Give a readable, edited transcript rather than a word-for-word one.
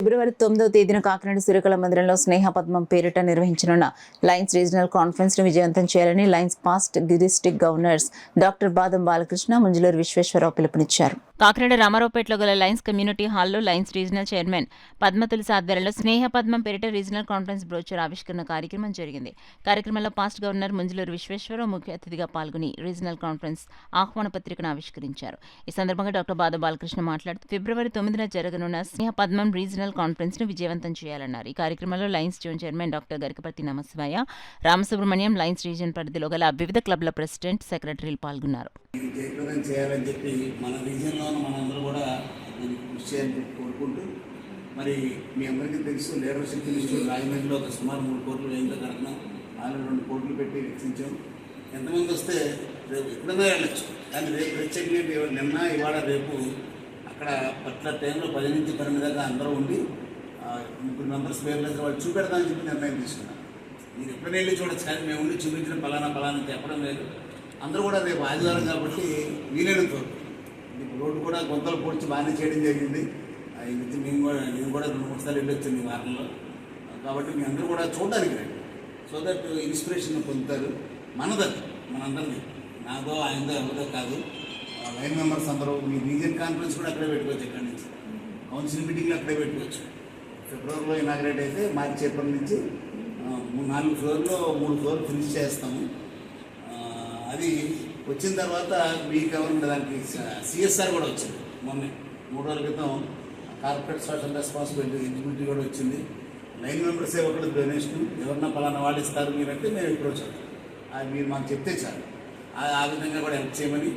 ఫిబ్రవరి 9వ తేదీన కాకినాడ సూర్యకళ మందిరంలో స్నేహ పద్మం పేరిట నిర్వహించనున్న లయన్స్ రీజనల్ కాన్ఫరెన్స్ ను విజయవంతం చేయాలని Lions past district governors doctor బాదం బాలకృష్ణ, ముంజలూరు విశ్వేశ్వరరావు పిలుపునిచ్చారు. కాకినాడ రామారావుపేటలో గల లయన్స్ కమ్యూనిటీ హాల్లో లయన్స్ రీజనల్ చైర్మన్ పద్మతులసి ఆధ్వర్యంలో స్నేహ పద్మం పేరిట రీజనల్ కాన్ఫరెన్స్ బ్రోచర్ ఆవిష్కరణ కార్యక్రమం జరిగింది. కార్యక్రమంలో పాస్ట్ గవర్నర్ ముంజలూరు విశ్వేశ్వరరావు ముఖ్య అతిథిగా పాల్గొని రీజనల్ కాన్ఫరెన్స్ ఆహ్వాన పత్రికను ఆవిష్కరించారు. ఈ సందర్భంగా డాక్టర్ బాదం బాలకృష్ణ మాట్లాడుతూ ఫిబ్రవరి 9న జరగనున్న స్నేహ పద్మం రీజనల్ కాన్ఫరెన్స్ ను విజయవంతం చేయాలన్నారు. ఈ కార్యక్రమంలో Lions zone chairman doctor Garikaparthi నమశివాయ, రామసుబ్రహ్మణ్యం, లయన్స్ రీజియన్ పరిధిలో గల వివిధ క్లబ్ల ప్రెసిడెంట్, సెక్రటరీలు పాల్గొన్నారు. జయప్రదం చేయాలని చెప్పి మన రీజియన్లోనూ మనందరూ కూడా కృషి చేయాలని కోరుకుంటూ, మరి మీ అందరికీ తెలుసు లీడర్షిప్ ఇన్స్టిట్యూట్ రాజమండ్రిలో ఒక సుమారు 3 కోట్లు వ్యయంతో కడుతున్నాం. ఆల్రెడీ 2 కోట్లు పెట్టి రక్షించాం. ఎంతమంది వస్తే రేపు ఎప్పుడైనా వెళ్ళచ్చు, కానీ రేపు ప్రత్యేకంగా నిన్న ఇవాళ రేపు అక్కడ పట్ల టైంలో 10 నుంచి 12 దాకా అందరూ ఉండి 3 మెంబర్స్ పేర్లు వాళ్ళు చూపెడతామని చెప్పి నిర్ణయం తీసుకున్నాం. మీరు ఎప్పుడైనా వెళ్ళి చూడొచ్చు, కానీ మేము ఉండి చూపించిన పలానా చెప్పడం లేదు. అందరూ కూడా రేపు ఆదివారం కాబట్టి వీలైనంత రోడ్డు కూడా గొంతలు పొడిచి బాగానే చేయడం జరిగింది. నేను కూడా 2-3 సార్లు వెళ్ళొచ్చాను ఈ వారంలో. కాబట్టి మీ అందరూ కూడా చూడడానికి రండి, సో దట్ ఇన్స్పిరేషన్ పొందుతారు. మనందరిది, నాదో ఆయనదో ఎవరిదో కాదు. లైన్ మెంబర్స్ అందరూ మీ రీజియన్ కాన్ఫరెన్స్ కూడా అక్కడే పెట్టుకోవచ్చు. ఇక్కడి నుంచి కౌన్సిల్ మీటింగ్లు అక్కడే పెట్టుకోవచ్చు. ఫిబ్రవరిలో ఇనాగ్రేట్ అయితే మార్చి ఏప్రిల్ నుంచి 4 ఫ్లోర్లో 3 ఫ్లోర్లు ఫినిష్ చేస్తాము. అది వచ్చిన తర్వాత మీకు ఎవరు దానికి సిఎస్ఆర్ కూడా వచ్చింది. మొన్న 3 రోజుల క్రితం కార్పొరేట్ సోషల్ రెస్పాన్సిబిలిటీ ఎగ్జిక్యూటివ్ కూడా వచ్చింది. లైన్ మెంబర్సే ఒకటి డొనేషన్, ఎవరన్నా పలానా వాళ్ళు ఇస్తారు మీరంటే మేము అప్రోచ్ అవుతాం. అది మీరు మాకు చెప్తే చాలు, ఆ విధంగా కూడా హెల్ప్ చేయమని